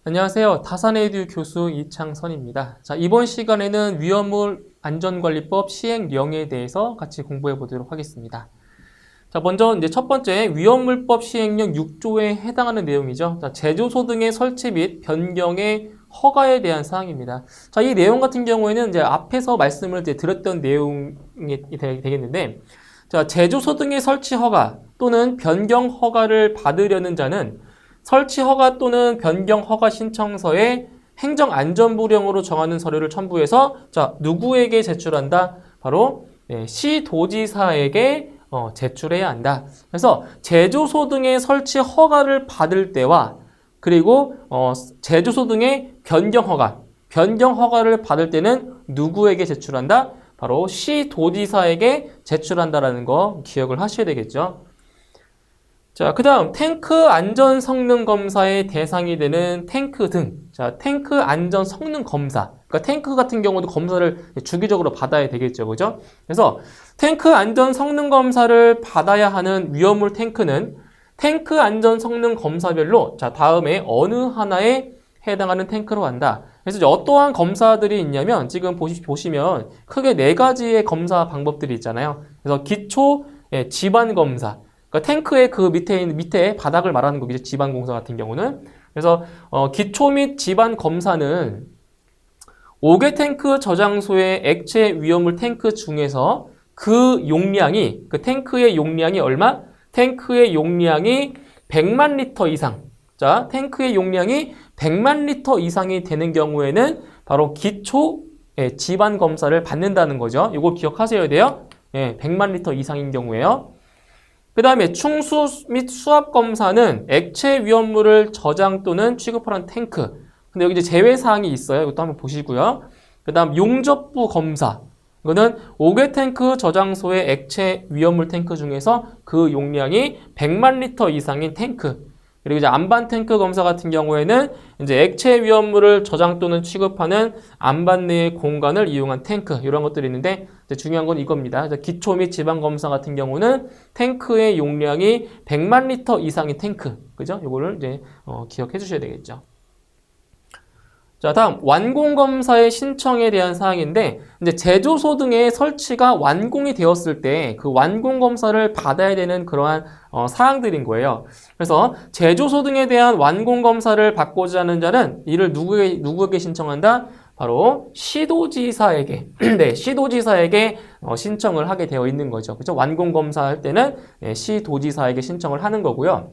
안녕하세요. 다산에듀 교수 이창선입니다. 자, 이번 시간에는 위험물 안전관리법 시행령에 대해서 같이 공부해 보도록 하겠습니다. 자, 먼저 이제 첫 번째 위험물법 시행령 6조에 해당하는 내용이죠. 자, 제조소 등의 설치 및 변경의 허가에 대한 사항입니다. 자, 이 내용 같은 경우에는 이제 앞에서 말씀을 이제 드렸던 내용이 되겠는데, 자, 제조소 등의 설치 허가 또는 변경 허가를 받으려는 자는 설치 허가 또는 변경 허가 신청서에 행정안전부령으로 정하는 서류를 첨부해서 자, 누구에게 제출한다? 바로 시도지사에게 제출해야 한다. 그래서 제조소 등의 설치 허가를 받을 때와 그리고 제조소 등의 변경 허가를 받을 때는 누구에게 제출한다? 바로 시도지사에게 제출한다라는 거 기억을 하셔야 되겠죠. 자, 그 다음 탱크 안전 성능 검사의 대상이 되는 탱크 등. 자, 탱크 안전 성능 검사. 그러니까 탱크 같은 경우도 검사를 주기적으로 받아야 되겠죠. 그죠? 그래서 탱크 안전 성능 검사를 받아야 하는 위험물 탱크는 탱크 안전 성능 검사별로 자, 다음에 어느 하나에 해당하는 탱크로 한다. 그래서 이제 어떠한 검사들이 있냐면 지금 보시면 크게 네 가지의 검사 방법들이 있잖아요. 그래서 기초 지반 검사. 그러니까 탱크의 그 밑에 바닥을 말하는 거겠죠. 지반 공사 같은 경우는. 그래서 기초 및 지반 검사는 5개 탱크 저장소의 액체 위험물 탱크 중에서 그 탱크의 용량이 얼마? 탱크의 용량이 100만 리터 이상. 자, 탱크의 용량이 100만 리터 이상이 되는 경우에는 바로 기초 지반 검사를 받는다는 거죠. 이거 기억하셔야 돼요. 100만 리터 이상인 경우에요. 그 다음에 충수 및 수압 검사는 액체 위험물을 저장 또는 취급하는 탱크. 근데 여기 이제 제외사항이 있어요. 이것도 한번 보시고요. 그 다음 용접부 검사. 이거는 5개 탱크 저장소의 액체 위험물 탱크 중에서 그 용량이 100만 리터 이상인 탱크. 그리고 이제 안반 탱크 검사 같은 경우에는 이제 액체 위험물을 저장 또는 취급하는 안반 내의 공간을 이용한 탱크 이런 것들이 있는데 이제 중요한 건 이겁니다. 기초 및 지방 검사 같은 경우는 탱크의 용량이 100만 리터 이상인 탱크, 그죠? 이거를 이제 기억해 주셔야 되겠죠. 자, 다음 완공 검사의 신청에 대한 사항인데 이제 제조소 등의 설치가 완공이 되었을 때 그 완공 검사를 받아야 되는 그러한 사항들인 거예요. 그래서 제조소 등에 대한 완공 검사를 받고자 하는 자는 이를 누구에게 신청한다? 바로 시도지사에게 시도지사에게 신청을 하게 되어 있는 거죠. 그죠? 완공 검사할 때는 시도지사에게 신청을 하는 거고요.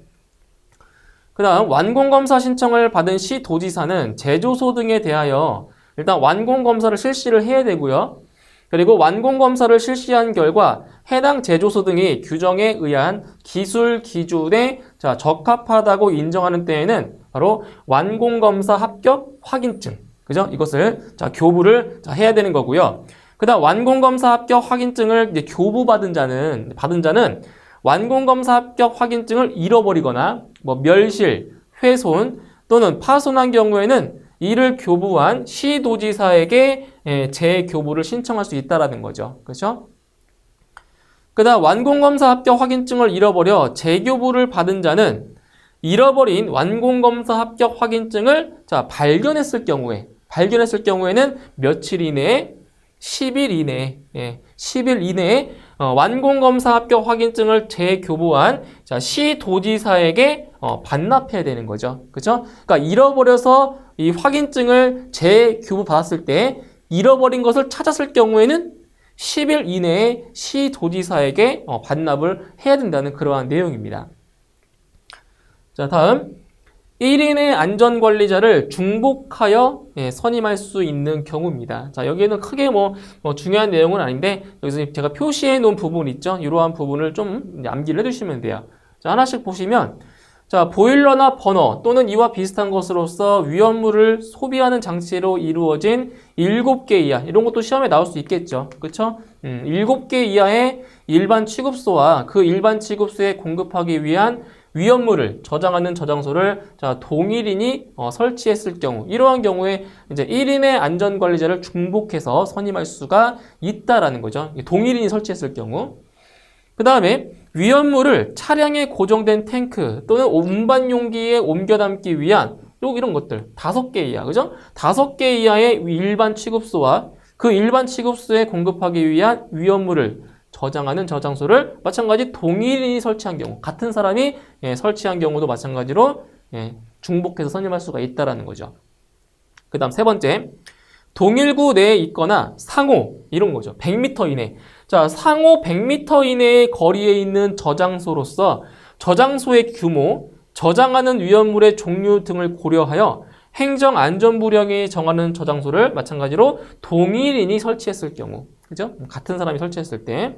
그 다음 완공검사 신청을 받은 시도지사는 제조소 등에 대하여 일단 완공검사를 실시를 해야 되고요. 그리고 완공검사를 실시한 결과 해당 제조소 등이 규정에 의한 기술 기준에 적합하다고 인정하는 때에는 바로 완공검사 합격 확인증, 그죠? 이것을 교부를 해야 되는 거고요. 그 다음 완공검사 합격 확인증을 이제 교부받은 자는 완공검사 합격 확인증을 잃어버리거나 멸실, 훼손 또는 파손한 경우에는 이를 교부한 시도지사에게 재교부를 신청할 수 있다는 거죠. 그렇죠? 그 다음 완공검사 합격 확인증을 잃어버려 재교부를 받은 자는 잃어버린 완공검사 합격 확인증을 발견했을 경우에는 며칠 이내에 10일 이내에 완공검사 합격 확인증을 재교부한 시도지사에게 반납해야 되는 거죠. 그죠? 그러니까 잃어버려서 이 확인증을 재교부 받았을 때 잃어버린 것을 찾았을 경우에는 10일 이내에 시도지사에게 반납을 해야 된다는 그러한 내용입니다. 자, 다음 1인의 안전관리자를 중복하여 선임할 수 있는 경우입니다. 자, 여기에는 크게 중요한 내용은 아닌데 여기서 제가 표시해 놓은 부분 있죠? 이러한 부분을 좀 암기를 해주시면 돼요. 자, 하나씩 보시면 자, 보일러나 버너 또는 이와 비슷한 것으로서 위험물을 소비하는 장치로 이루어진 7개 이하 이런 것도 시험에 나올 수 있겠죠. 그렇죠? 7개 이하의 일반 취급소와 그 일반 취급소에 공급하기 위한 위험물을 저장하는 저장소를 동일인이 설치했을 경우 이러한 경우에 이제 1인의 안전관리자를 중복해서 선임할 수가 있다라는 거죠. 동일인이 설치했을 경우. 그 다음에 위험물을 차량에 고정된 탱크 또는 운반 용기에 옮겨 담기 위한 이런 것들 5개 이하, 그죠? 5개 이하의 일반 취급소와 그 일반 취급소에 공급하기 위한 위험물을 저장하는 저장소를 마찬가지 동일인이 설치한 경우, 같은 사람이 설치한 경우도 마찬가지로 중복해서 선임할 수가 있다는 거죠. 그 다음 세 번째, 동일구 내에 있거나 상호, 이런 거죠. 100m 이내. 자, 상호 100m 이내의 거리에 있는 저장소로서 저장소의 규모, 저장하는 위험물의 종류 등을 고려하여 행정안전부령이 정하는 저장소를 마찬가지로 동일인이 설치했을 경우, 그죠? 같은 사람이 설치했을 때.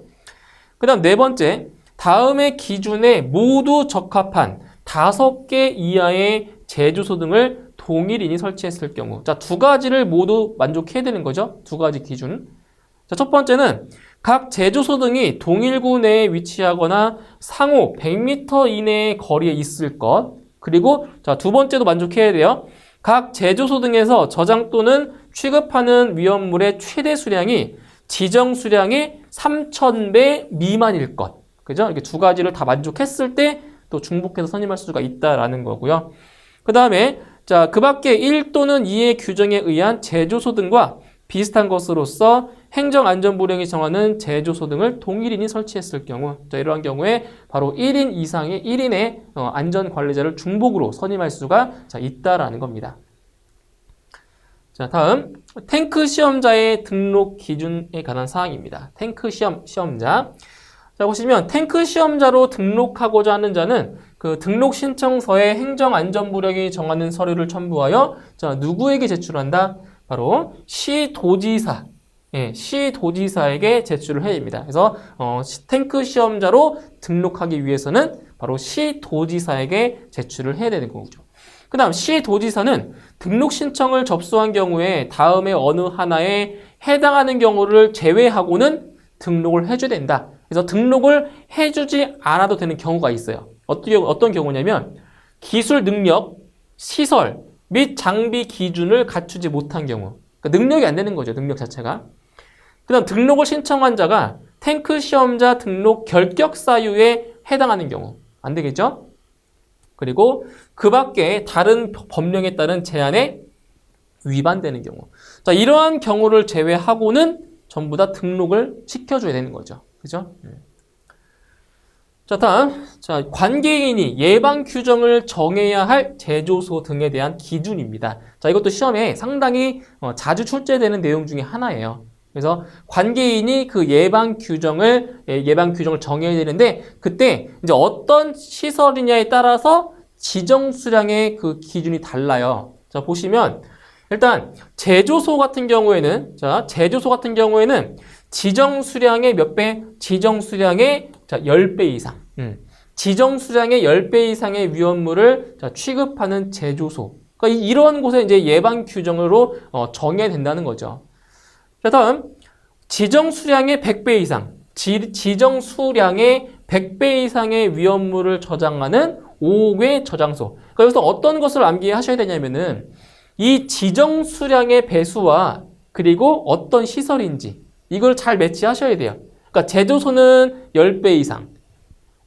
그 다음 네 번째, 다음의 기준에 모두 적합한 5개 이하의 제조소 등을 동일인이 설치했을 경우. 자, 두 가지를 모두 만족해야 되는 거죠. 두 가지 기준. 자, 첫 번째는 각 제조소 등이 동일구 내에 위치하거나 상호 100m 이내의 거리에 있을 것. 그리고 자, 두 번째도 만족해야 돼요. 각 제조소 등에서 저장 또는 취급하는 위험물의 최대 수량이 지정 수량의 3000배 미만일 것. 그죠? 이렇게 두 가지를 다 만족했을 때 또 중복해서 선임할 수가 있다라는 거고요. 그 다음에 자, 그 밖에 1 또는 2의 규정에 의한 제조소 등과 비슷한 것으로서 행정안전부령이 정하는 제조소 등을 동일인이 설치했을 경우, 자, 이러한 경우에 바로 1인 이상의 1인의 안전관리자를 중복으로 선임할 수가 있다라는 겁니다. 자, 다음 탱크 시험자의 등록 기준에 관한 사항입니다. 탱크 시험자. 자, 보시면 탱크 시험자로 등록하고자 하는 자는 그 등록 신청서에 행정안전부령이 정하는 서류를 첨부하여 자, 누구에게 제출한다? 바로 시도지사. 시도지사에게 제출을 해야 됩니다. 그래서 탱크 시험자로 등록하기 위해서는 바로 시도지사에게 제출을 해야 되는 거죠. 그 다음 시도지사는 등록 신청을 접수한 경우에 다음에 어느 하나에 해당하는 경우를 제외하고는 등록을 해줘야 된다. 그래서 등록을 해주지 않아도 되는 경우가 있어요. 어떤 경우냐면 기술 능력, 시설 및 장비 기준을 갖추지 못한 경우. 그러니까 능력이 안 되는 거죠. 능력 자체가. 그 다음 등록을 신청한 자가 탱크 시험자 등록 결격 사유에 해당하는 경우. 안 되겠죠? 그리고 그 밖에 다른 법령에 따른 제한에 위반되는 경우. 자, 이러한 경우를 제외하고는 전부 다 등록을 시켜줘야 되는 거죠. 그죠? 자, 다음. 자, 관계인이 예방 규정을 정해야 할 제조소 등에 대한 기준입니다. 자, 이것도 시험에 상당히 자주 출제되는 내용 중에 하나예요. 그래서 관계인이 그 예방 규정을 정해야 되는데 그때 이제 어떤 시설이냐에 따라서 지정 수량의 그 기준이 달라요. 자, 보시면 일단 제조소 같은 경우에는 지정 수량의 몇 배? 지정 수량의 10배 이상. 지정 수량의 10배 이상의 위험물을 취급하는 제조소. 그러니까 이런 곳에 이제 예방 규정으로 정해야 된다는 거죠. 자, 다음 지정 수량의 100배 이상. 지정 수량의 100배 이상의 위험물을 저장하는 5개 저장소. 그러니까 여기서 어떤 것을 암기하셔야 되냐면은 이 지정 수량의 배수와 그리고 어떤 시설인지 이걸 잘 매치하셔야 돼요. 그러니까 제조소는 10배 이상,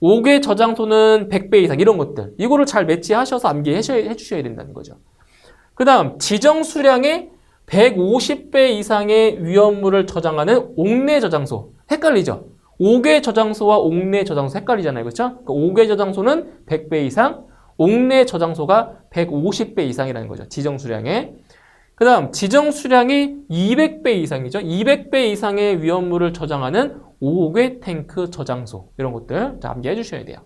5개 저장소는 100배 이상 이런 것들 이거를 잘 매치하셔서 암기해 주셔야 된다는 거죠. 그 다음 지정 수량의 150배 이상의 위험물을 저장하는 옥내 저장소. 헷갈리죠? 5개 저장소와 옥내 저장소 헷갈리잖아요. 그렇죠? 그러니까 5개 저장소는 100배 이상, 옥내 저장소가 150배 이상이라는 거죠. 지정 수량에. 그 다음 지정 수량이 200배 이상이죠. 200배 이상의 위험물을 저장하는 5개 탱크 저장소 이런 것들 암기해 주셔야 돼요.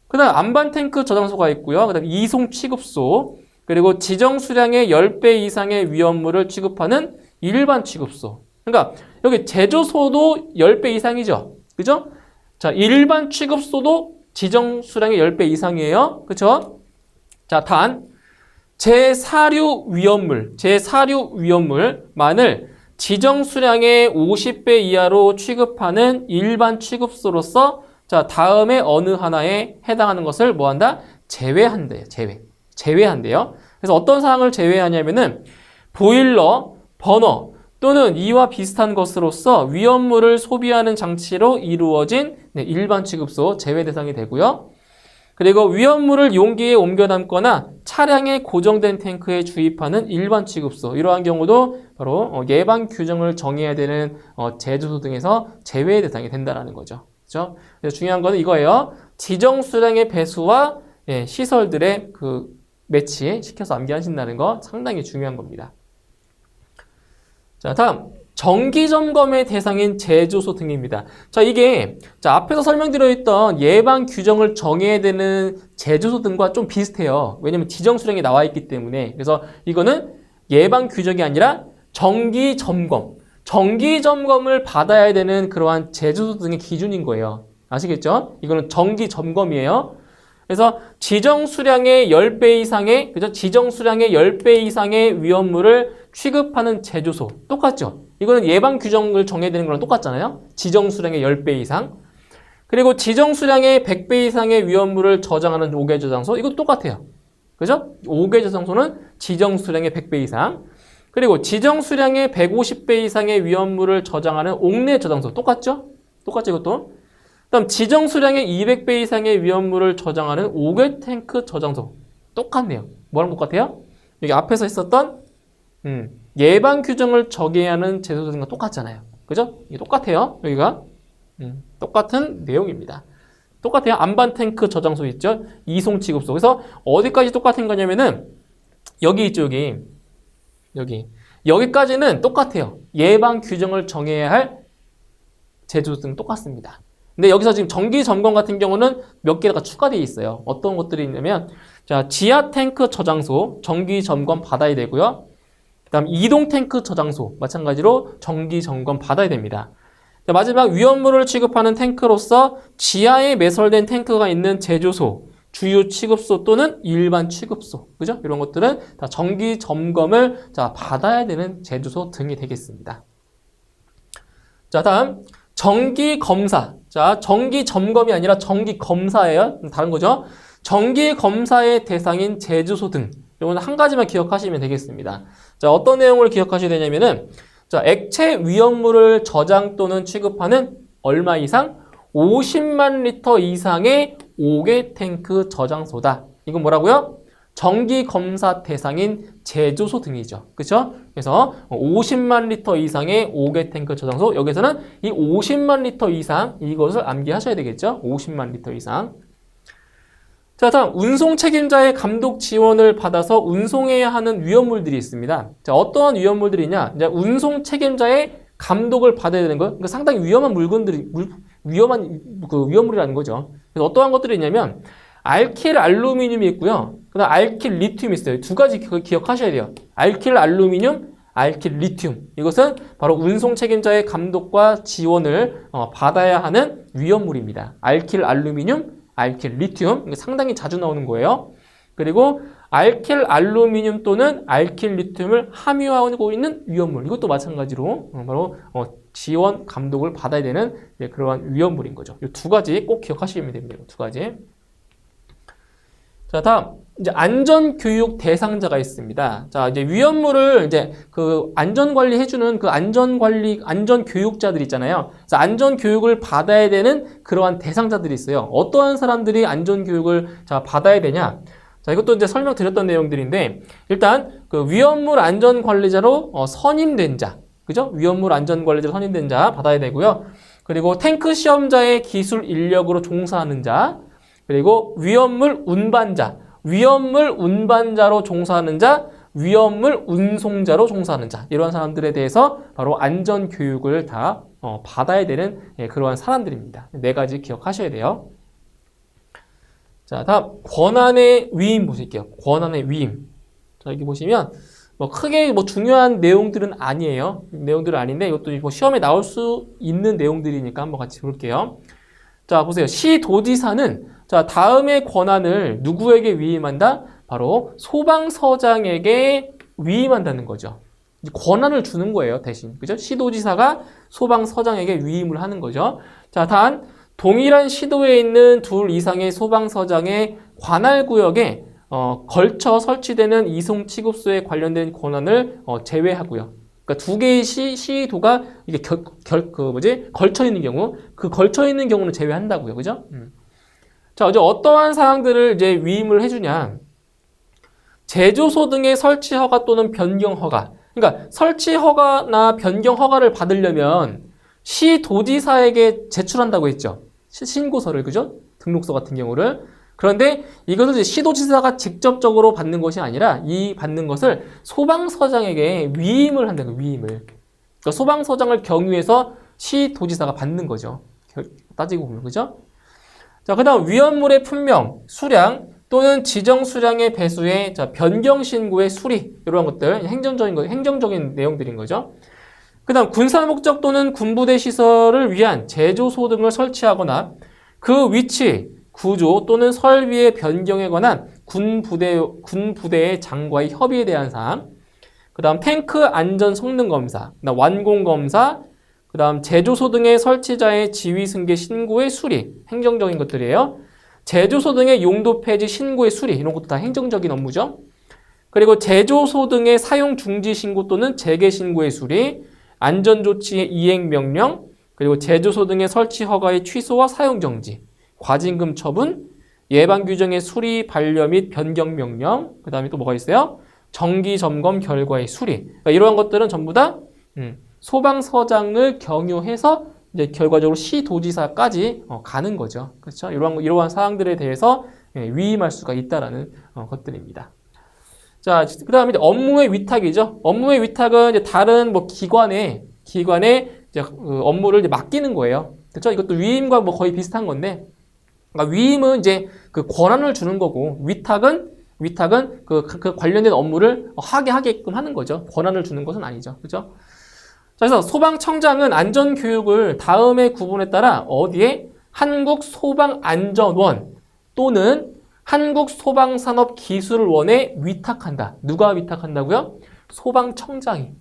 그 다음 안반 탱크 저장소가 있고요. 그 다음 이송 취급소 그리고 지정 수량의 10배 이상의 위험물을 취급하는 일반 취급소. 그러니까 여기 제조소도 10배 이상이죠. 그죠? 자, 일반 취급소도 지정 수량의 10배 이상이에요. 그렇죠? 자, 단 제사류 위험물만을 지정 수량의 50배 이하로 취급하는 일반 취급소로서 자, 다음에 어느 하나에 해당하는 것을 뭐한다? 제외한대요. 제외한대요. 그래서 어떤 사항을 제외하냐면은 보일러, 버너 또는 이와 비슷한 것으로서 위험물을 소비하는 장치로 이루어진 일반 취급소 제외 대상이 되고요. 그리고 위험물을 용기에 옮겨 담거나 차량에 고정된 탱크에 주입하는 일반 취급소 이러한 경우도 바로 예방 규정을 정해야 되는 제조소 등에서 제외 대상이 된다는 거죠. 그렇죠? 그래서 중요한 거는 이거예요. 지정 수량의 배수와 시설들의 그 매치 시켜서 암기하신다는 거 상당히 중요한 겁니다. 자, 다음 정기 점검의 대상인 제조소 등입니다. 자, 이게 앞에서 설명드렸던 예방 규정을 정해야 되는 제조소 등과 좀 비슷해요. 왜냐면 지정 수량이 나와 있기 때문에. 그래서 이거는 예방 규정이 아니라 정기 점검. 정기 점검을 받아야 되는 그러한 제조소 등의 기준인 거예요. 아시겠죠? 이거는 정기 점검이에요. 그래서 지정 수량의 10배 이상의, 그죠? 지정 수량의 10배 이상의 위험물을 취급하는 제조소. 똑같죠? 이거는 예방 규정을 정해야 되는 거랑 똑같잖아요. 지정 수량의 10배 이상. 그리고 지정 수량의 100배 이상의 위험물을 저장하는 5개 저장소. 이것도 똑같아요. 그죠? 5개 저장소는 지정 수량의 100배 이상. 그리고 지정 수량의 150배 이상의 위험물을 저장하는 옥내 저장소. 똑같죠? 똑같죠, 이것도? 그다음 지정 수량의 200배 이상의 위험물을 저장하는 5개 탱크 저장소. 똑같네요. 뭐랑 똑같아요? 여기 앞에서 있었던 예방 규정을 정해야 하는 제조소들과 똑같잖아요. 그죠? 이게 똑같아요. 여기가 똑같은 내용입니다. 똑같아요. 안반 탱크 저장소 있죠? 이송 취급소. 그래서 어디까지 똑같은 거냐면은 여기 있죠, 여기. 여기까지는 똑같아요. 예방 규정을 정해야 할 제조소들은 똑같습니다. 근데 여기서 지금 정기 점검 같은 경우는 몇 개가 추가되어 있어요. 어떤 것들이 있냐면, 자, 지하 탱크 저장소 정기 점검 받아야 되고요. 그다음 이동 탱크 저장소 마찬가지로 정기 점검 받아야 됩니다. 자, 마지막 위험물을 취급하는 탱크로서 지하에 매설된 탱크가 있는 제조소, 주요 취급소 또는 일반 취급소, 그죠? 이런 것들은 다 정기 점검을 받아야 되는 제조소 등이 되겠습니다. 자, 다음 정기 검사. 자, 정기 점검이 아니라 정기 검사예요. 다른 거죠. 정기 검사의 대상인 제조소 등. 이거는 한 가지만 기억하시면 되겠습니다. 자, 어떤 내용을 기억하셔야 되냐면은, 자, 액체 위험물을 저장 또는 취급하는 얼마 이상? 50만 리터 이상의 5개 탱크 저장소다. 이건 뭐라고요? 정기 검사 대상인 제조소 등이죠. 그렇죠? 그래서 50만 리터 이상의 5개 탱크 저장소. 여기서는 이 50만 리터 이상 이것을 암기하셔야 되겠죠? 50만 리터 이상. 자, 다음 운송 책임자의 감독 지원을 받아서 운송해야 하는 위험물들이 있습니다. 자, 어떠한 위험물들이냐? 이제 운송 책임자의 감독을 받아야 되는 거예요. 그러니까 상당히 위험한 위험한 위험물이라는 거죠. 그래서 어떠한 것들이 있냐면 알킬 알루미늄이 있고요. 그다음 알킬 리튬이 있어요. 두 가지 기억하셔야 돼요. 알킬 알루미늄, 알킬 리튬. 이것은 바로 운송 책임자의 감독과 지원을 받아야 하는 위험물입니다. 알킬 알루미늄, 알킬 리튬. 상당히 자주 나오는 거예요. 그리고 알킬 알루미늄 또는 알킬 리튬을 함유하고 있는 위험물. 이것도 마찬가지로 바로 지원 감독을 받아야 되는 그러한 위험물인 거죠. 이 두 가지 꼭 기억하시면 됩니다. 두 가지. 자, 다음 이제 안전교육 대상자가 있습니다. 자, 이제 위험물을 이제 그 안전관리 해주는 그 안전교육자들 있잖아요. 그래서 안전교육을 받아야 되는 그러한 대상자들이 있어요. 어떠한 사람들이 안전교육을 받아야 되냐? 자, 이것도 이제 설명드렸던 내용들인데, 일단 그 위험물 안전관리자로 선임된 자, 그죠? 위험물 안전관리자로 선임된 자 받아야 되고요. 그리고 탱크 시험자의 기술 인력으로 종사하는 자, 그리고 위험물 운반자, 위험물 운반자로 종사하는 자, 위험물 운송자로 종사하는 자, 이러한 사람들에 대해서 바로 안전교육을 다 받아야 되는 그러한 사람들입니다. 네 가지 기억하셔야 돼요. 자, 다음 권한의 위임 보실게요. 권한의 위임. 자, 여기 보시면 크게 중요한 내용들은 아니에요. 내용들은 아닌데 이것도 시험에 나올 수 있는 내용들이니까 한번 같이 볼게요. 자, 보세요. 시도지사는 자, 다음의 권한을 누구에게 위임한다? 바로 소방서장에게 위임한다는 거죠. 권한을 주는 거예요, 대신. 그죠? 시도지사가 소방서장에게 위임을 하는 거죠. 자, 단 동일한 시도에 있는 둘 이상의 소방서장의 관할구역에 걸쳐 설치되는 이송 취급소에 관련된 권한을 제외하고요. 그러니까 두 개의 시도가 이게 걸쳐 있는 경우, 그 걸쳐 있는 경우는 제외한다고요, 그죠? 자, 이제 어떠한 사항들을 이제 위임을 해주냐? 제조소 등의 설치 허가 또는 변경 허가. 그러니까 설치 허가나 변경 허가를 받으려면 시도지사에게 제출한다고 했죠. 신고서를, 그죠? 등록서 같은 경우를. 그런데 이것은 이제 시도지사가 직접적으로 받는 것이 아니라 이 받는 것을 소방서장에게 위임을 한다는 거예요. 위임을. 그러니까 소방서장을 경유해서 시도지사가 받는 거죠. 따지고 보면, 그죠? 자, 그 다음 위험물의 품명, 수량 또는 지정 수량의 배수의 변경 신고의 수리, 이런 것들 행정적인 내용들인 거죠. 그 다음 군사 목적 또는 군부대 시설을 위한 제조소 등을 설치하거나 그 위치, 구조 또는 설비의 변경에 관한 군부대의 장과의 협의에 대한 사항, 그 다음 탱크 안전 성능 검사, 그다음 완공 검사, 그 다음 제조소 등의 설치자의 지위 승계 신고의 수리, 행정적인 것들이에요. 제조소 등의 용도 폐지 신고의 수리, 이런 것도 다 행정적인 업무죠. 그리고 제조소 등의 사용 중지 신고 또는 재개 신고의 수리, 안전조치의 이행 명령, 그리고 제조소 등의 설치 허가의 취소와 사용 정지, 과징금 처분, 예방 규정의 수리 반려 및 변경 명령, 그 다음에 또 뭐가 있어요? 정기 점검 결과의 수리. 그러니까 이러한 것들은 전부 다 소방서장을 경유해서 이제 결과적으로 시도지사까지 가는 거죠. 그렇죠? 이러한 사항들에 대해서 위임할 수가 있다라는 것들입니다. 자, 그 다음에 업무의 위탁이죠. 업무의 위탁은 이제 다른 뭐 기관에 이제 업무를 이제 맡기는 거예요. 그렇죠? 이것도 위임과 뭐 거의 비슷한 건데, 그러니까 위임은 이제 그 권한을 주는 거고, 위탁은 그 관련된 업무를 하게끔 하는 거죠. 권한을 주는 것은 아니죠. 그렇죠? 그래서 소방청장은 안전교육을 다음의 구분에 따라 어디에? 한국소방안전원 또는 한국소방산업기술원에 위탁한다. 누가 위탁한다고요? 소방청장이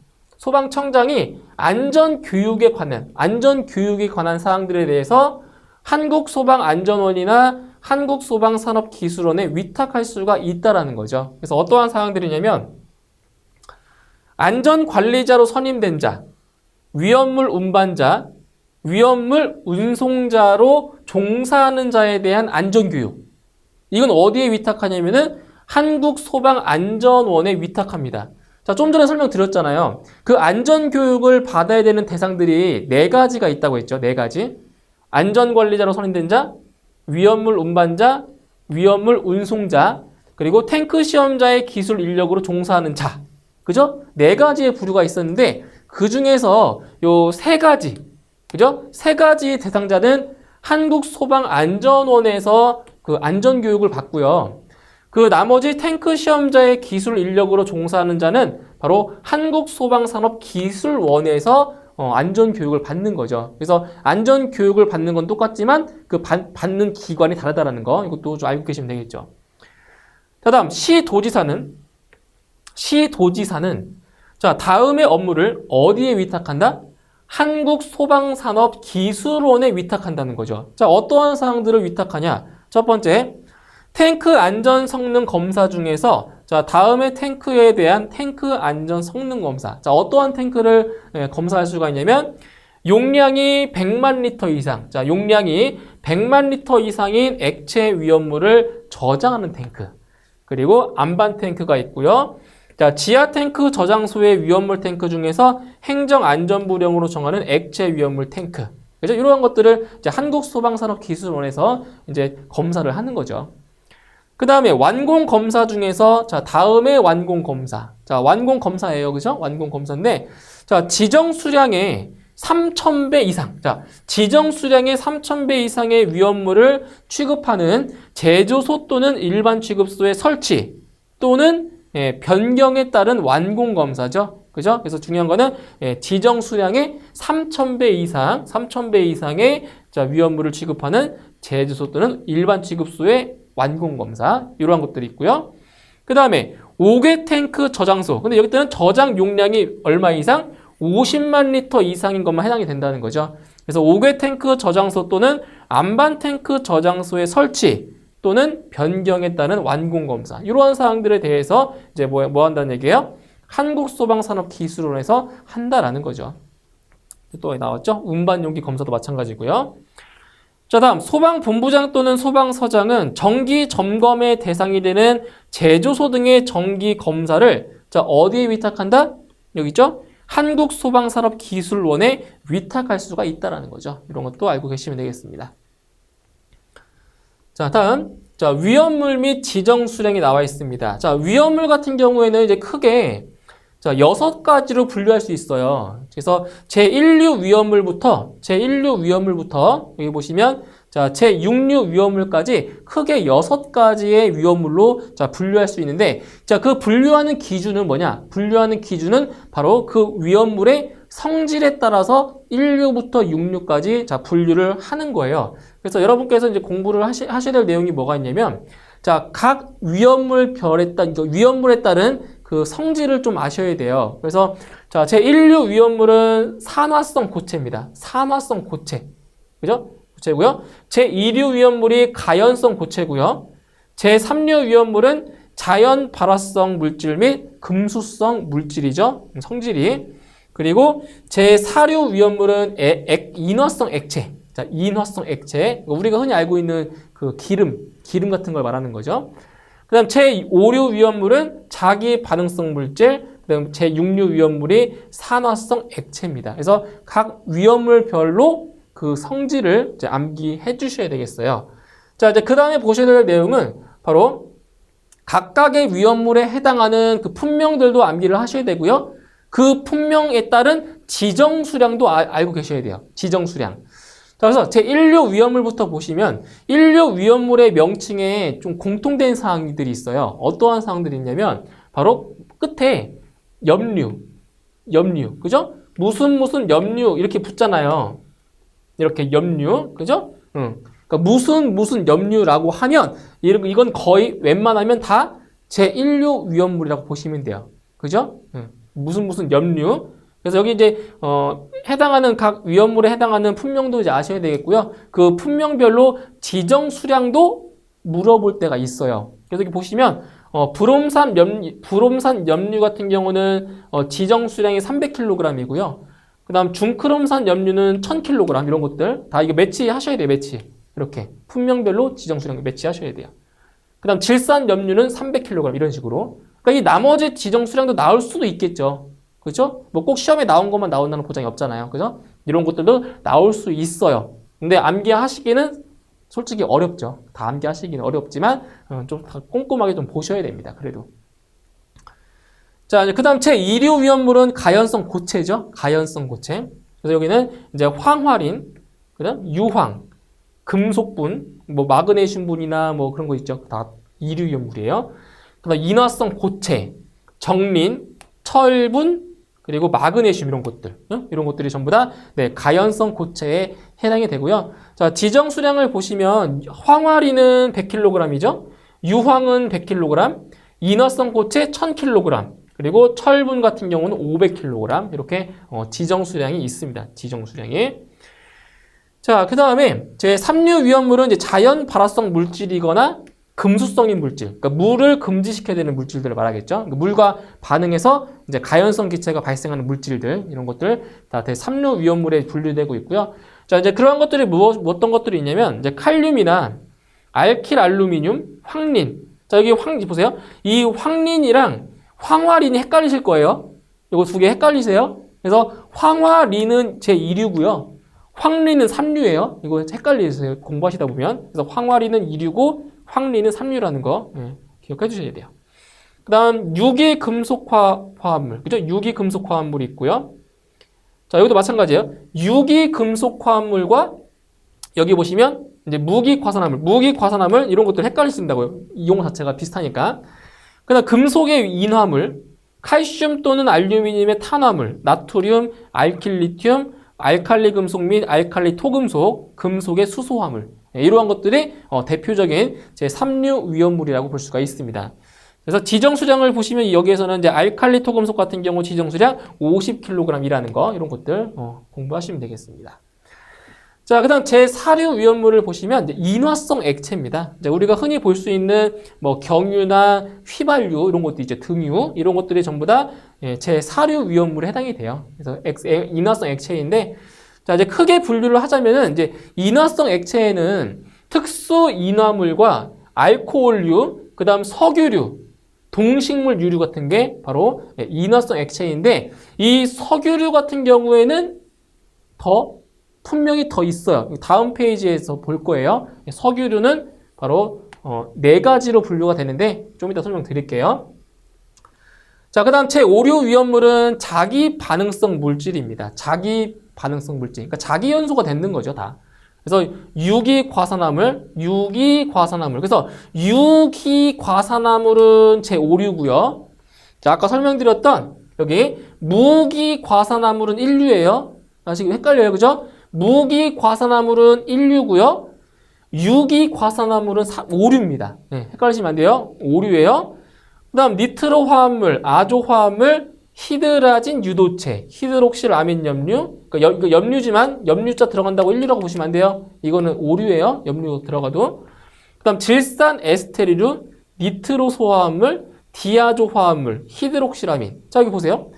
안전교육에 관한 사항들에 대해서 한국소방안전원이나 한국소방산업기술원에 위탁할 수가 있다라는 거죠. 그래서 어떠한 사항들이냐면 안전관리자로 선임된 자, 위험물 운반자, 위험물 운송자로 종사하는 자에 대한 안전교육. 이건 어디에 위탁하냐면은 한국소방안전원에 위탁합니다. 자, 좀 전에 설명드렸잖아요. 그 안전교육을 받아야 되는 대상들이 4가지가 있다고 했죠. 4가지. 안전관리자로 선임된 자, 위험물 운반자, 위험물 운송자, 그리고 탱크 시험자의 기술 인력으로 종사하는 자. 그죠? 4가지의 부류가 있었는데 그 중에서 요 3가지, 그죠? 3가지 대상자는 한국소방안전원에서 그 안전교육을 받고요. 그 나머지 탱크 시험자의 기술 인력으로 종사하는 자는 바로 한국소방산업기술원에서 안전교육을 받는 거죠. 그래서 안전교육을 받는 건 똑같지만 그 받는 기관이 다르다는 거, 이것도 좀 알고 계시면 되겠죠. 다음 시도지사는 자, 다음의 업무를 어디에 위탁한다? 한국소방산업기술원에 위탁한다는 거죠. 자, 어떠한 사항들을 위탁하냐? 첫 번째, 탱크 안전 성능 검사 중에서 자, 다음의 탱크에 대한 탱크 안전 성능 검사. 자, 어떠한 탱크를 검사할 수가 있냐면 용량이 100만 리터 이상. 자, 용량이 100만 리터 이상인 액체 위험물을 저장하는 탱크. 그리고 안반 탱크가 있고요. 자, 지하 탱크 저장소의 위험물 탱크 중에서 행정안전부령으로 정하는 액체 위험물 탱크. 그죠? 이러한 것들을 이제 한국소방산업기술원에서 이제 검사를 하는 거죠. 그 다음에 완공 검사 중에서 자, 다음의 완공 검사. 자, 완공 검사예요. 그죠? 완공 검사인데 자, 지정 수량의 3,000배 이상. 자, 지정 수량의 3,000배 이상의 위험물을 취급하는 제조소 또는 일반 취급소의 설치 또는 변경에 따른 완공 검사죠. 그죠? 그래서 중요한 거는 지정 수량의 3,000배 이상의 자, 위험물을 취급하는 제조소 또는 일반 취급소의 완공 검사, 이러한 것들이 있고요. 그 다음에 5개 탱크 저장소. 근데 여기 때는 저장 용량이 얼마 이상? 50만 리터 이상인 것만 해당이 된다는 거죠. 그래서 5개 탱크 저장소 또는 안반 탱크 저장소의 설치 또는 변경에 따른 완공 검사. 이러한 사항들에 대해서 이제 뭐 한다는 얘기예요? 한국소방산업기술원에서 한다라는 거죠. 또 나왔죠? 운반용기 검사도 마찬가지고요. 자, 다음 소방본부장 또는 소방서장은 정기 점검의 대상이 되는 제조소 등의 정기 검사를 자, 어디에 위탁한다? 여기 있죠? 한국소방산업기술원에 위탁할 수가 있다라는 거죠. 이런 것도 알고 계시면 되겠습니다. 자, 다음 자, 위험물 및 지정 수량이 나와 있습니다. 자, 위험물 같은 경우에는 이제 크게 자, 6가지로 분류할 수 있어요. 그래서 제1류 위험물부터 여기 보시면 자, 제6류 위험물까지 크게 6가지의 위험물로 자, 분류할 수 있는데 자, 그 분류하는 기준은 뭐냐? 분류하는 기준은 바로 그 위험물의 성질에 따라서 1류부터 6류까지 자, 분류를 하는 거예요. 그래서 여러분께서 이제 공부를 하셔야 될 내용이 뭐가 있냐면 자, 각 위험물별에 따른 위험물에 따른 그 성질을 좀 아셔야 돼요. 그래서 자, 제1류 위험물은 산화성 고체입니다. 산화성 고체. 그죠? 고체고요. 제2류 위험물이 가연성 고체고요. 제3류 위험물은 자연 발화성 물질 및 금수성 물질이죠. 성질이. 그리고 제4류 위험물은 인화성 액체. 자, 인화성 액체. 우리가 흔히 알고 있는 그 기름 같은 걸 말하는 거죠. 그 다음 제5류 위험물은 자기 반응성 물질, 그 다음 제6류 위험물이 산화성 액체입니다. 그래서 각 위험물별로 그 성질을 이제 암기해 주셔야 되겠어요. 자, 이제 그 다음에 보셔야 될 내용은 바로 각각의 위험물에 해당하는 그 품명들도 암기를 하셔야 되고요. 그 품명에 따른 지정 수량도 알고 계셔야 돼요. 지정 수량. 자, 그래서 제1류 위험물부터 보시면 1류 위험물의 명칭에 좀 공통된 사항들이 있어요. 어떠한 사항들이 있냐면 바로 끝에 염류, 그죠? 무슨 염류 이렇게 붙잖아요. 이렇게 염류, 그죠? 그러니까 무슨 염류라고 하면 이건 거의 웬만하면 다 제1류 위험물이라고 보시면 돼요. 그죠? 무슨 염류. 그래서 여기 이제 해당하는 각 위험물에 해당하는 품명도 이제 아셔야 되겠고요. 그 품명별로 지정 수량도 물어볼 때가 있어요. 그래서 여기 보시면 브롬산 염류 같은 경우는 지정 수량이 300kg이고요. 그 다음 중크롬산 염류는 1000kg 이런 것들 다 이거 매치하셔야 돼요. 매치. 이렇게 품명별로 지정 수량 매치하셔야 돼요. 그 다음 질산 염류는 300kg 이런 식으로. 그러니까 이 나머지 지정 수량도 나올 수도 있겠죠. 그렇죠? 뭐 꼭 시험에 나온 것만 나온다는 보장이 없잖아요. 그죠? 이런 것들도 나올 수 있어요. 근데 암기하시기는 솔직히 어렵죠. 다 암기하시기는 어렵지만 좀 꼼꼼하게 좀 보셔야 됩니다. 그래도. 자, 이제 그 다음 제2류 위험물은 가연성 고체죠. 가연성 고체. 그래서 여기는 이제 황화린, 그 다음 유황, 금속분, 뭐 마그네슘분이나 뭐 그런 거 있죠. 다 2류 위험물이에요. 그 다음 인화성 고체, 정린, 철분, 그리고 마그네슘 이런 것들. 이런 것들이 전부 다 네, 가연성 고체에 해당이 되고요. 자, 지정 수량을 보시면 황화린은 100kg이죠. 유황은 100kg, 인화성 고체 1000kg, 그리고 철분 같은 경우는 500kg 이렇게 지정 수량이 있습니다. 지정 수량이. 자, 그 다음에 제3류 위험물은 이제 자연 발화성 물질이거나 금수성인 물질, 그러니까 물을 금지시켜야 되는 물질들을 말하겠죠. 그러니까 물과 반응해서 이제 가연성 기체가 발생하는 물질들 이런 것들 다 제3류 위험물에 분류되고 있고요. 자, 이제 그런 것들이 어떤 것들이 있냐면 이제 칼륨이나 알킬알루미늄, 황린. 자, 여기 보세요. 이 황린이랑 황화린이 헷갈리실 거예요. 이거 두 개 헷갈리세요? 그래서 황화린은 제2류고요. 황린은 3류예요. 이거 헷갈리세요. 공부하시다 보면. 그래서 황화린은 2류고 황린은 3류라는 거 기억해 주셔야 돼요. 그 다음 유기금속화합물. 그죠? 유기금속화합물이 있고요. 자, 여기도 마찬가지예요. 유기금속화합물과 여기 보시면 이제 무기과산화물 이런 것들 헷갈리신다고요. 이 용어 자체가 비슷하니까. 그 다음 금속의 인화물, 칼슘 또는 알루미늄의 탄화물, 나트륨, 알킬리튬, 알칼리 금속 및 알칼리 토금속, 금속의 수소화물. 이러한 것들이 대표적인 제3류 위험물이라고 볼 수가 있습니다. 그래서 지정 수량을 보시면 여기에서는 이제 알칼리 토금속 같은 경우 지정 수량 50kg이라는 거 이런 것들 공부하시면 되겠습니다. 자, 그다음 제4류 위험물을 보시면 이제 인화성 액체입니다. 이제 우리가 흔히 볼 수 있는 뭐 경유나 휘발유 이런 것도 이제 등유 이런 것들이 전부 다 제4류 위험물에 해당이 돼요. 그래서 인화성 액체인데 자, 이제 크게 분류를 하자면은 이제 인화성 액체에는 특수 인화물과 알코올류, 그다음 석유류, 동식물 유류 같은 게 바로 인화성 액체인데 이 석유류 같은 경우에는 분명히 더 있어요. 다음 페이지에서 볼 거예요. 석유류는 바로 4가지로 분류가 되는데 좀 이따 설명드릴게요. 자, 그 다음 제5류 위험물은 자기 반응성 물질입니다. 자기 반응성 물질. 그러니까 자기 연소가 되는 거죠, 다. 그래서 유기과산화물. 그래서 유기과산화물은 제5류고요. 자, 아까 설명드렸던 여기 무기과산화물은 1류예요. 지금 헷갈려요, 그죠? 무기과산화물은 1류고요. 유기과산화물은 5류입니다. 네, 헷갈리시면 안 돼요. 5류예요. 그 다음 니트로 화합물, 아조 화합물, 히드라진 유도체, 히드록실 아민 염류. 그러니까 염류지만 염류자 들어간다고 1류라고 보시면 안 돼요. 이거는 5류예요. 염류 들어가도. 그 다음 질산 에스테리류, 니트로 소화합물, 디아조 화합물, 히드록실 아민. 자, 여기 보세요.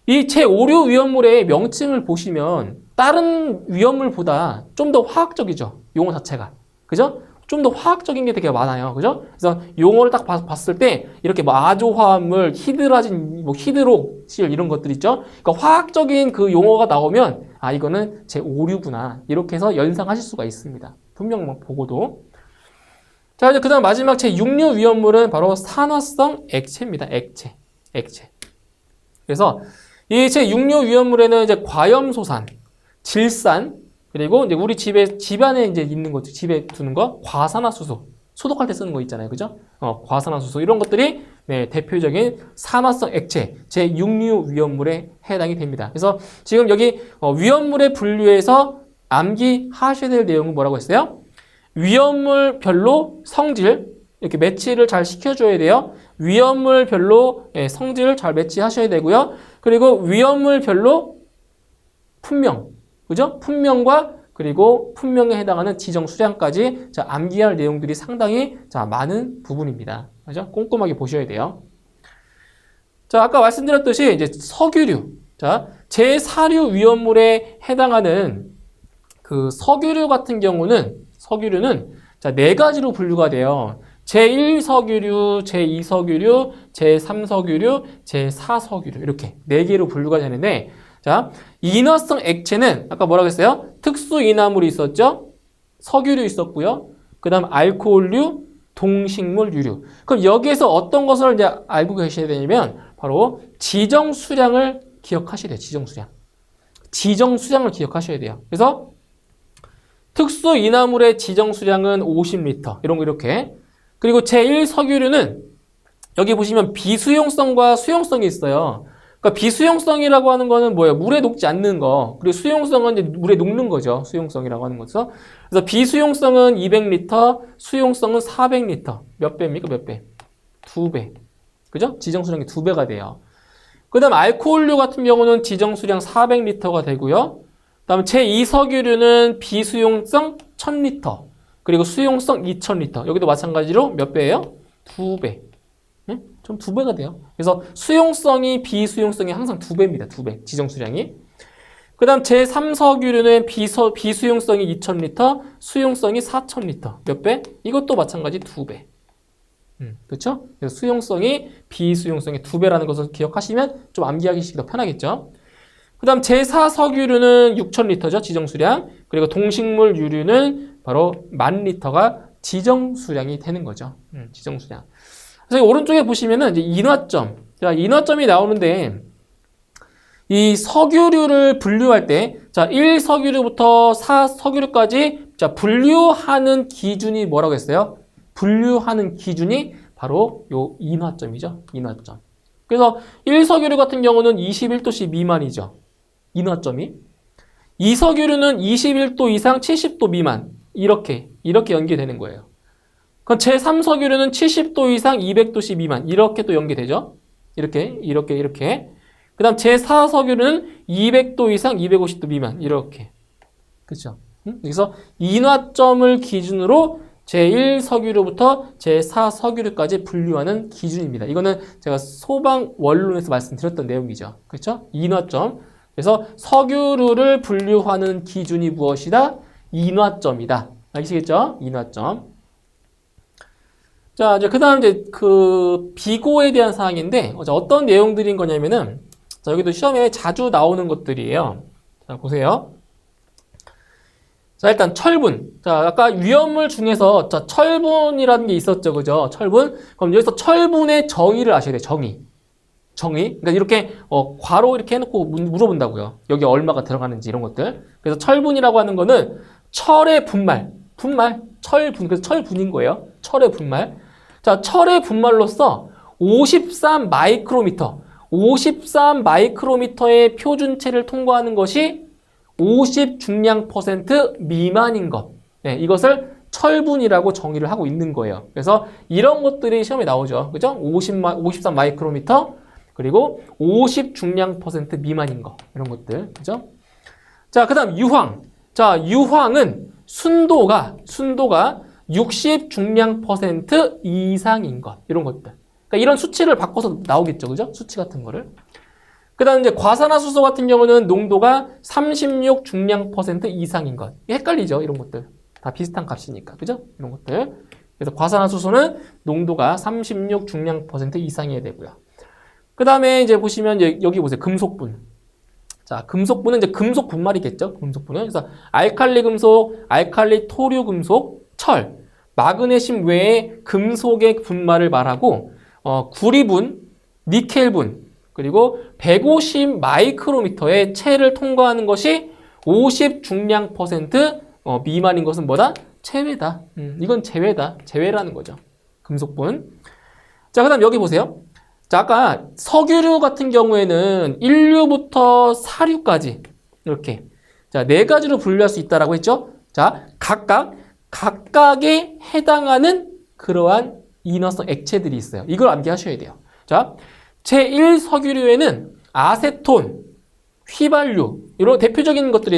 이 제5류 위험물의 명칭을 보시면 다른 위험물보다 좀 더 화학적이죠. 용어 자체가. 그죠? 좀 더 화학적인 게 되게 많아요. 그죠? 그래서 용어를 딱 봤을 때 이렇게 뭐 아조화합물, 히드라진, 뭐 히드록실 이런 것들 있죠. 그러니까 화학적인 그 용어가 나오면 아 이거는 제5류구나 이렇게 해서 연상하실 수가 있습니다. 분명 뭐 보고도. 자 이제 그다음 마지막 제6류 위험물은 바로 산화성 액체입니다. 액체. 그래서 이 제6류 위험물에는 이제 과염소산, 질산 그리고 이제 우리 집안에 이제 있는 거, 집에 두는 거, 과산화수소. 소독할 때 쓰는 거 있잖아요. 그죠? 과산화수소. 이런 것들이, 네, 대표적인 산화성 액체, 제6류 위험물에 해당이 됩니다. 그래서 지금 여기, 위험물의 분류에서 암기하셔야 될 내용은 뭐라고 했어요? 위험물별로 성질, 이렇게 매치를 잘 시켜줘야 돼요. 위험물별로 성질을 잘 매치하셔야 되고요. 그리고 위험물별로 품명. 그죠? 품명과 그리고 품명에 해당하는 지정 수량까지 자, 암기할 내용들이 상당히 자, 많은 부분입니다. 그죠? 꼼꼼하게 보셔야 돼요. 자, 아까 말씀드렸듯이 이제 석유류. 자, 제4류 위험물에 해당하는 그 석유류 같은 경우는 석유류는 자, 4가지로 분류가 돼요. 제1석유류, 제2석유류, 제3석유류, 제4석유류 이렇게 4개로 분류가 되는데 자, 인화성 액체는 아까 뭐라고 했어요? 특수 인화물이 있었죠? 석유류 있었고요. 그 다음 알코올류, 동식물 유류. 그럼 여기에서 어떤 것을 이제 알고 계셔야 되냐면 바로 지정 수량을 기억하셔야 돼요. 지정 수량을 기억하셔야 돼요. 그래서 특수 인화물의 지정 수량은 50리터. 이런 거 이렇게. 그리고 제1석유류는 여기 보시면 비수용성과 수용성이 있어요. 그러니까 비수용성이라고 하는 거는 뭐예요? 물에 녹지 않는 거. 그리고 수용성은 이제 물에 녹는 거죠. 수용성이라고 하는 거죠. 그래서 비수용성은 200리터, 수용성은 400리터. 몇 배입니까? 몇 배? 2배. 그죠? 지정 수량이 2배가 돼요. 그 다음 알코올류 같은 경우는 지정 수량 400리터가 되고요. 그 다음 제2석유류는 비수용성 1000리터. 그리고 수용성 2000리터. 여기도 마찬가지로 몇 배예요? 2배. 좀 2배가 돼요. 그래서 수용성이 비수용성이 항상 2배입니다. 2배. 지정 수량이. 그 다음 제3석유류는 비수용성이 2000리터, 수용성이 4000리터. 몇 배? 이것도 마찬가지 2배. 그렇죠? 그래서 수용성이 비수용성이 2배라는 것을 기억하시면 좀 암기하기 더 편하겠죠? 그 다음 제4석유류는 6000리터죠. 지정 수량. 그리고 동식물 유류는 바로 10,000리터가 지정 수량이 되는 거죠. 지정 수량. 그래서 오른쪽에 보시면은 이제 인화점. 자, 인화점이 나오는데 이 석유류를 분류할 때 자, 1석유류부터 4석유류까지 자, 분류하는 기준이 뭐라고 했어요? 분류하는 기준이 바로 요 인화점이죠. 인화점. 그래서 1석유류 같은 경우는 21도씨 미만이죠. 인화점이. 2석유류는 21도 이상 70도 미만. 이렇게 연계되는 거예요. 그럼 제3석유류는 70도 이상 200도씨 미만. 이렇게 또 연계되죠. 이렇게. 그 다음 제4석유류는 200도 이상 250도 미만. 이렇게. 그렇죠? 그래서 인화점을 기준으로 제1석유류부터 제4석유류까지 분류하는 기준입니다. 이거는 제가 소방 원론에서 말씀드렸던 내용이죠. 그렇죠? 인화점. 그래서 석유류를 분류하는 기준이 무엇이다? 인화점이다. 아시겠죠? 인화점. 자, 이제 그 다음 이제 그 비고에 대한 사항인데, 어떤 내용들인 거냐면은, 자, 여기도 시험에 자주 나오는 것들이에요. 자, 보세요. 자, 일단 철분. 자, 아까 위험물 중에서 자, 철분이라는 게 있었죠. 그죠? 철분. 그럼 여기서 철분의 정의를 아셔야 돼요. 정의. 그러니까 이렇게 괄호 이렇게 해놓고 물어본다고요. 여기 얼마가 들어가는지 이런 것들. 그래서 철분이라고 하는 거는 철의 분말. 철분. 그래서 철분인 거예요. 철의 분말. 자, 철의 분말로서 53 마이크로미터. 53 마이크로미터의 표준체를 통과하는 것이 50 중량 % 미만인 것. 네, 이것을 철분이라고 정의를 하고 있는 거예요. 그래서 이런 것들이 시험에 나오죠. 그죠? 53 마이크로미터, 그리고 50 중량 % 미만인 거. 이런 것들. 그죠? 자, 그 다음 유황. 자, 유황은 순도가 60 중량 % 이상인 것. 이런 것들. 그러니까 이런 수치를 바꿔서 나오겠죠. 그죠? 수치 같은 거를. 그 다음 이제 과산화수소 같은 경우는 농도가 36 중량 % 이상인 것. 헷갈리죠? 이런 것들. 다 비슷한 값이니까. 그죠? 이런 것들. 그래서 과산화수소는 농도가 36 중량 % 이상이어야 되고요. 그 다음에 이제 보시면 여기 보세요. 금속분. 자, 금속분은 이제 금속 분말이겠죠? 금속분은. 그래서 알칼리 금속, 알칼리 토류 금속, 철, 마그네슘 외에 금속의 분말을 말하고, 구리분, 니켈분, 그리고 150 마이크로미터의 체를 통과하는 것이 50 중량 % 미만인 것은 뭐다? 제외다. 이건 제외다. 제외라는 거죠. 금속분. 자, 그 다음 여기 보세요. 자, 아까 석유류 같은 경우에는 1류부터 4류까지 이렇게 자, 4가지로 분류할 수 있다라고 했죠. 자, 각각에 해당하는 그러한 인화성 액체들이 있어요. 이걸 암기하셔야 돼요. 자, 제1석유류에는 아세톤, 휘발유 이런 대표적인 것들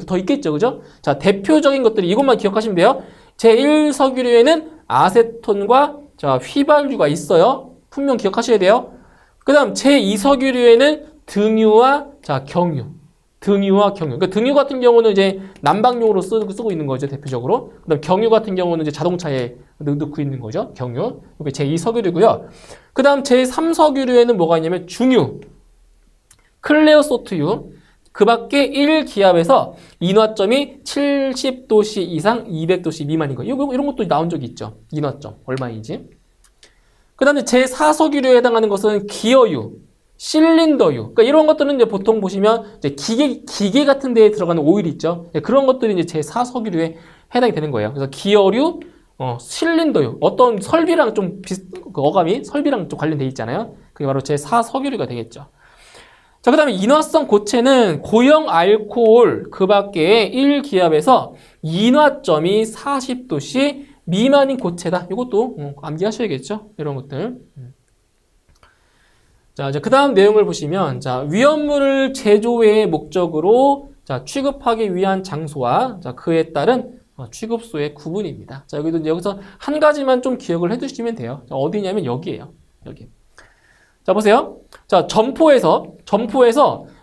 더 있겠죠. 그죠? 자, 대표적인 것들이 이것만 기억하시면 돼요. 제1석유류에는 아세톤과 자, 휘발유가 있어요. 분명 기억하셔야 돼요. 그 다음 제2석유류에는 등유와 자, 경유. 그러니까 등유 같은 경우는 이제 난방용으로 쓰고 있는 거죠. 대표적으로. 그 다음 경유 같은 경우는 이제 자동차에 넣고 있는 거죠. 경유. 이게 제2석유류고요. 그 다음 제3석유류에는 뭐가 있냐면 중유, 클레오소트유, 그 밖에 1기압에서 인화점이 70도씨 이상 200도씨 미만인 거. 이런 것도 나온 적이 있죠. 인화점 얼마인지. 그 다음에 제4석유류에 해당하는 것은 기어유, 실린더유. 그러니까 이런 것들은 이제 보통 보시면 이제 기계 같은 데에 들어가는 오일 있죠. 그런 것들이 이제 제4석유류에 해당이 되는 거예요. 그래서 기어유, 실린더유. 어떤 설비랑 좀 그 어감이 설비랑 좀 관련돼 있잖아요. 그게 바로 제4석유류가 되겠죠. 자, 그 다음에 인화성 고체는 고형 알코올 그 밖에 1기압에서 인화점이 40도씨 미만인 고체다. 이것도 암기하셔야겠죠. 이런 것들. 자, 이제 그 다음 내용을 보시면, 자, 위험물을 제조의 목적으로 자, 취급하기 위한 장소와 자, 그에 따른 취급소의 구분입니다. 자, 여기서 한 가지만 좀 기억을 해두시면 돼요. 자, 어디냐면 여기에요. 여기. 자, 보세요. 자, 점포에서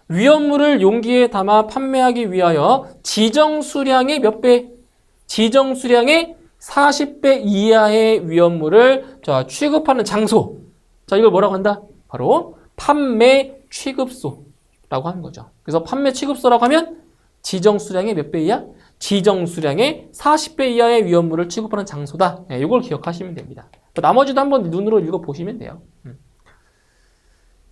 위험물을 용기에 담아 판매하기 위하여 지정 수량의 몇 배? 지정 수량의 40배 이하의 위험물을 자, 취급하는 장소. 자, 이걸 뭐라고 한다? 바로 판매 취급소라고 하는 거죠. 그래서 판매 취급소라고 하면 지정 수량의 몇 배 이하? 지정 수량의 40배 이하의 위험물을 취급하는 장소다. 네, 이걸 기억하시면 됩니다. 나머지도 한번 눈으로 읽어보시면 돼요.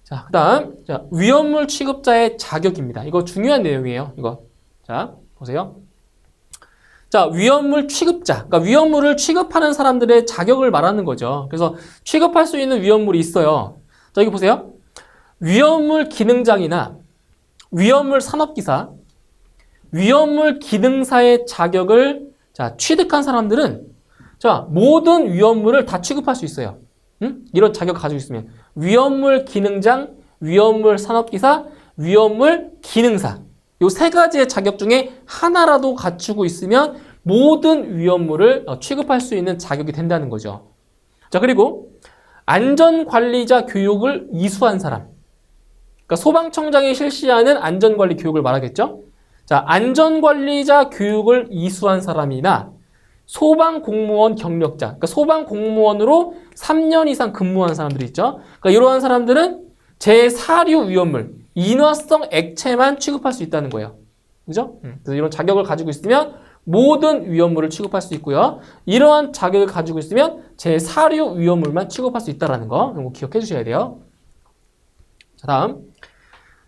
자, 그 다음, 자, 위험물 취급자의 자격입니다. 이거 중요한 내용이에요. 이거. 자, 보세요. 자, 위험물 취급자. 그러니까 위험물을 취급하는 사람들의 자격을 말하는 거죠. 그래서 취급할 수 있는 위험물이 있어요. 자, 여기 보세요. 위험물 기능장이나 위험물 산업기사, 위험물 기능사의 자격을 자, 취득한 사람들은 자, 모든 위험물을 다 취급할 수 있어요. 이런 자격 가지고 있으면 위험물 기능장, 위험물 산업기사, 위험물 기능사 이 세 가지의 자격 중에 하나라도 갖추고 있으면 모든 위험물을 취급할 수 있는 자격이 된다는 거죠. 자, 그리고 안전관리자 교육을 이수한 사람 그러니까 소방청장이 실시하는 안전관리 교육을 말하겠죠. 자, 안전관리자 교육을 이수한 사람이나 소방공무원 경력자, 그러니까 소방공무원으로 3년 이상 근무한 사람들이 있죠. 그러니까 이러한 사람들은 제4류 위험물, 인화성 액체만 취급할 수 있다는 거예요. 그죠? 그래서 이런 자격을 가지고 있으면 모든 위험물을 취급할 수 있고요. 이러한 자격을 가지고 있으면 제4류 위험물만 취급할 수 있다는 거, 이거 기억해 주셔야 돼요. 자, 다음.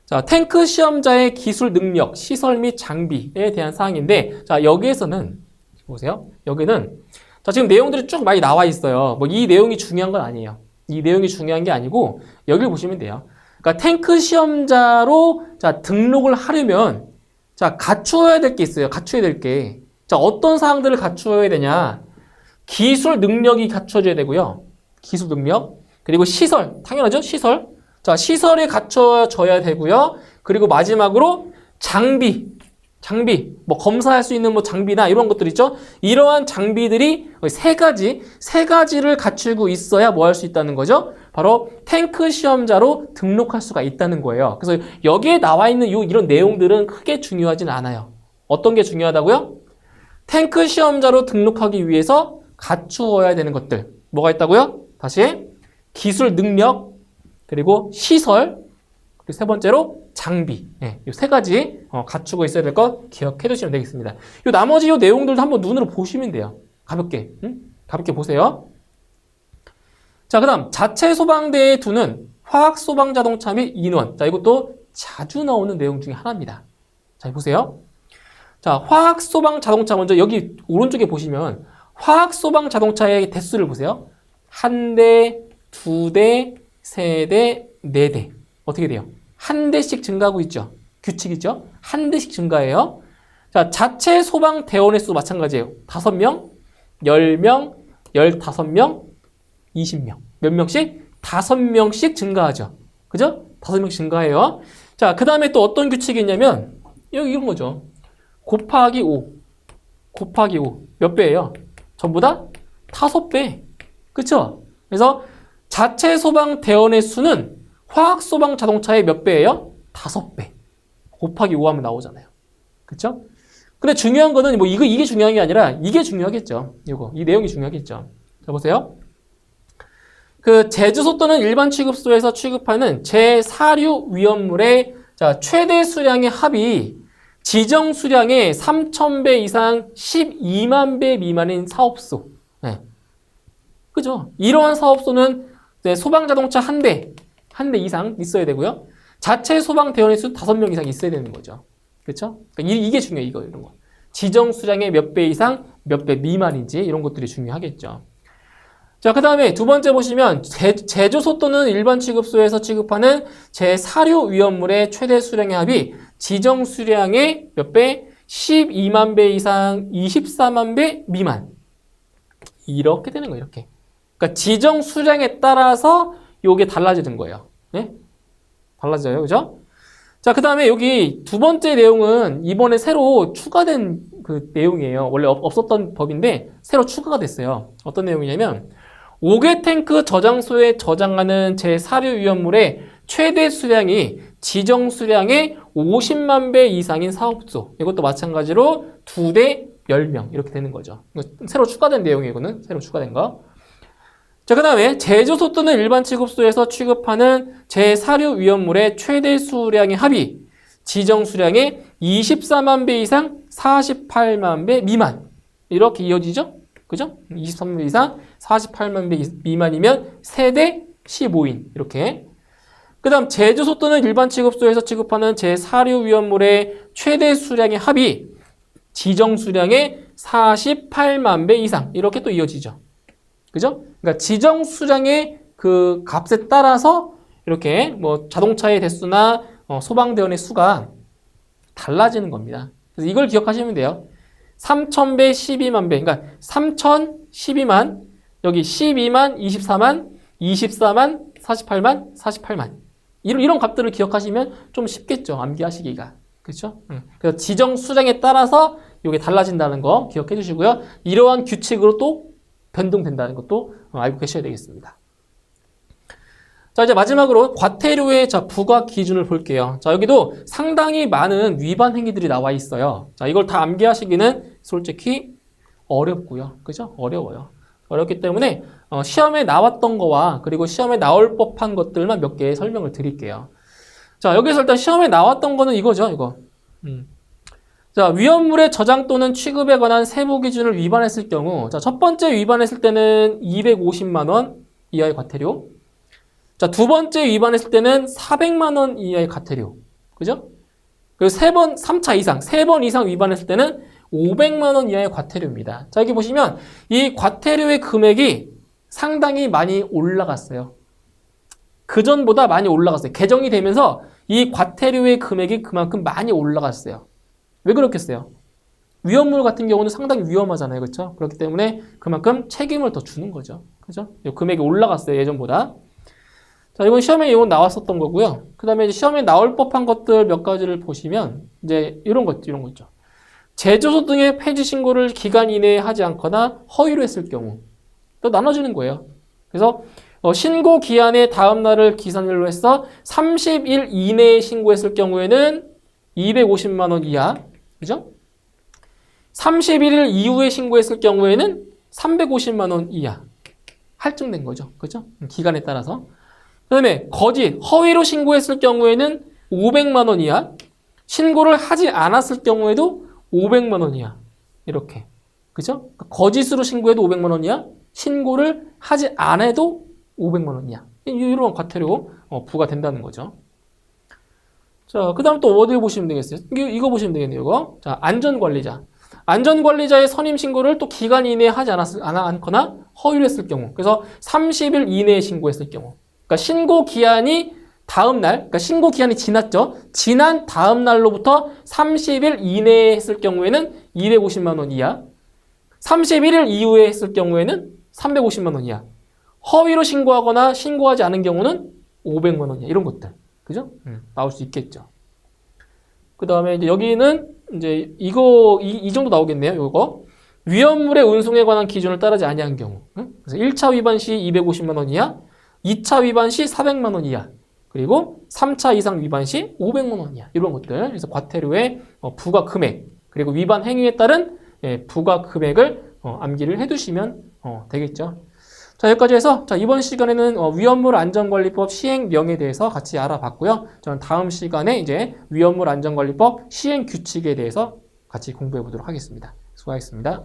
자, 탱크 시험자의 기술 능력, 시설 및 장비에 대한 사항인데, 자, 여기에서는, 보세요. 여기는, 자, 지금 내용들이 쭉 많이 나와 있어요. 뭐, 이 내용이 중요한 건 아니에요. 이 내용이 중요한 게 아니고, 여기를 보시면 돼요. 그러니까 탱크 시험자로, 자, 등록을 하려면, 자, 갖추어야 될 게 있어요. 갖춰야 될 게. 자, 어떤 사항들을 갖추어야 되냐. 기술 능력이 갖춰져야 되고요. 기술 능력. 그리고 시설. 당연하죠? 시설. 자, 시설이 갖춰져야 되고요. 그리고 마지막으로 장비. 뭐 검사할 수 있는 뭐 장비나 이런 것들 있죠? 이러한 장비들이 세 가지를 갖추고 있어야 뭐 할 수 있다는 거죠? 바로 탱크 시험자로 등록할 수가 있다는 거예요. 그래서 여기에 나와 있는 이런 내용들은 크게 중요하진 않아요. 어떤 게 중요하다고요? 탱크 시험자로 등록하기 위해서 갖추어야 되는 것들. 뭐가 있다고요? 다시 기술 능력, 그리고 시설, 그리고 세 번째로 장비. 이 세 가지 갖추고 있어야 될 것 기억해 두시면 되겠습니다. 나머지 내용들도 한번 눈으로 보시면 돼요. 가볍게. 가볍게 보세요. 자, 그 다음 자체 소방대에 두는 화학 소방 자동차 및 인원. 자, 이것도 자주 나오는 내용 중에 하나입니다. 자, 보세요. 자, 화학 소방 자동차 먼저 여기 오른쪽에 보시면 화학 소방 자동차의 대수를 보세요. 1대, 2대, 3대, 4대. 어떻게 돼요? 한 대씩 증가하고 있죠. 규칙이죠. 한 대씩 증가해요. 자, 자체 소방 대원의 수 마찬가지예요. 5명, 10명, 15명, 20명. 몇 명씩? 5명씩 증가하죠. 그죠? 5명씩 증가해요. 자, 그 다음에 또 어떤 규칙이 있냐면 여기 이런 거죠. 곱하기 5. 곱하기 5. 몇 배예요? 전부 다 5배. 그쵸? 그래서 자체 소방 대원의 수는 화학 소방 자동차의 몇 배예요? 5배. 곱하기 5 하면 나오잖아요. 그쵸? 근데 중요한 거는 뭐 이게 중요한 게 아니라 이게 중요하겠죠. 이 내용이 중요하겠죠. 자, 보세요. 그 제주소 또는 일반 취급소에서 취급하는 제4류 위험물의 자, 최대 수량의 합이 지정 수량의 3,000배 이상 12만 배 미만인 사업소. 네. 그죠? 이러한 사업소는 소방자동차 한 대 이상 있어야 되고요. 자체 소방대원의 수 5명 이상 있어야 되는 거죠. 그렇죠? 그러니까 이게 중요해요. 이런 거. 지정 수량의 몇 배 이상, 몇 배 미만인지 이런 것들이 중요하겠죠. 자, 그 다음에 두 번째 보시면 제조소 또는 일반 취급소에서 취급하는 제4류 위험물의 최대 수량의 합이 지정 수량의 몇 배? 12만 배 이상 24만 배 미만. 이렇게 되는 거예요. 이렇게. 그러니까 지정 수량에 따라서 요게 달라지는 거예요. 네? 달라져요. 그죠? 자, 그 다음에 여기 두 번째 내용은 이번에 새로 추가된 그 내용이에요. 원래 없었던 법인데 새로 추가가 됐어요. 어떤 내용이냐면 5개 탱크 저장소에 저장하는 제4류 위험물의 최대 수량이 지정 수량의 50만 배 이상인 사업소. 이것도 마찬가지로 2대 10명 이렇게 되는 거죠. 새로 추가된 내용이에요. 이거는 새로 추가된 거. 자, 그 다음에 제조소 또는 일반 취급소에서 취급하는 제4류 위험물의 최대 수량의 합이 지정 수량의 24만 배 이상 48만 배 미만. 이렇게 이어지죠? 그죠? 23만 배 이상 48만 배 미만이면 세대 15인. 이렇게. 그 다음 제조소 또는 일반 취급소에서 취급하는 제4류 위험물의 최대 수량의 합이 지정 수량의 48만 배 이상. 이렇게 또 이어지죠. 그죠? 그러니까 지정 수량의 그 값에 따라서 이렇게 뭐 자동차의 대수나 소방대원의 수가 달라지는 겁니다. 그래서 이걸 기억하시면 돼요. 3,000배, 12만 배. 그러니까 3,000, 12만, 여기 12만, 24만, 24만, 48만, 48만. 이런 값들을 기억하시면 좀 쉽겠죠. 암기하시기가. 그렇죠? 그래서 지정 수량에 따라서 이게 달라진다는 거 기억해 주시고요. 이러한 규칙으로 또 변동된다는 것도 알고 계셔야 되겠습니다. 자, 이제 마지막으로 과태료의 부과 기준을 볼게요. 자, 여기도 상당히 많은 위반 행위들이 나와 있어요. 자, 이걸 다 암기하시기는 솔직히 어렵고요. 그죠? 어려워요. 어렵기 때문에 시험에 나왔던 거와 그리고 시험에 나올 법한 것들만 몇 개 설명을 드릴게요. 자, 여기서 일단 시험에 나왔던 거는 이거죠, 이거. 자, 위험물의 저장 또는 취급에 관한 세부 기준을 위반했을 경우, 자, 첫 번째 위반했을 때는 250만 원 이하의 과태료. 자, 두 번째 위반했을 때는 400만 원 이하의 과태료. 그죠? 그리고 3차 이상, 3번 이상 위반했을 때는 500만 원 이하의 과태료입니다. 자, 여기 보시면 이 과태료의 금액이 상당히 많이 올라갔어요. 그전보다 많이 올라갔어요. 개정이 되면서 이 과태료의 금액이 그만큼 많이 올라갔어요. 왜 그렇겠어요? 위험물 같은 경우는 상당히 위험하잖아요. 그렇죠? 그렇기 때문에 그만큼 책임을 더 주는 거죠. 그죠? 금액이 올라갔어요. 예전보다. 자, 이건 시험에 이건 나왔었던 거고요. 그 다음에 시험에 나올 법한 것들 몇 가지를 보시면 이제 이런 거 있죠. 제조소 등의 폐지 신고를 기간 이내에 하지 않거나 허위로 했을 경우 또 나눠지는 거예요. 그래서 신고 기한의 다음 날을 기산일로 해서 30일 이내에 신고했을 경우에는 250만 원 이하, 그죠? 31일 이후에 신고했을 경우에는 350만 원 이하 할증된 거죠. 그죠? 기간에 따라서. 그 다음에 거짓, 허위로 신고했을 경우에는 500만 원 이하, 신고를 하지 않았을 경우에도 500만 원 이하. 이렇게. 그죠? 거짓으로 신고해도 500만 원 이하, 신고를 하지 않아도 500만 원 이하. 이런 과태료 부과된다는 거죠. 자, 그 다음 또 어디 보시면 되겠어요? 이거 보시면 되겠네요, 이거. 자, 안전관리자. 안전관리자의 선임 신고를 또 기간 이내에 하지 않거나 허위로 했을 경우. 그래서 30일 이내에 신고했을 경우. 그러니까 신고 기한이 다음 날, 그러니까 신고 기한이 지났죠. 지난 다음 날로부터 30일 이내에 했을 경우에는 250만 원 이하. 31일 이후에 했을 경우에는 350만 원 이하. 허위로 신고하거나 신고하지 않은 경우는 500만 원 이하. 이런 것들. 그죠? 나올 수 있겠죠. 그 다음에 이제 여기는 이제 이 정도 나오겠네요. 이거. 위험물의 운송에 관한 기준을 따르지 아니한 경우. 그래서 1차 위반 시 250만 원 이하, 2차 위반 시 400만 원 이하, 그리고 3차 이상 위반 시 500만 원 이하. 이런 것들. 그래서 과태료의 부과 금액, 그리고 위반 행위에 따른 부과 금액을 암기를 해두시면 되겠죠. 자, 여기까지 해서 이번 시간에는 위험물 안전관리법 시행령에 대해서 같이 알아봤고요. 저는 다음 시간에 이제 위험물 안전관리법 시행 규칙에 대해서 같이 공부해 보도록 하겠습니다. 수고하셨습니다.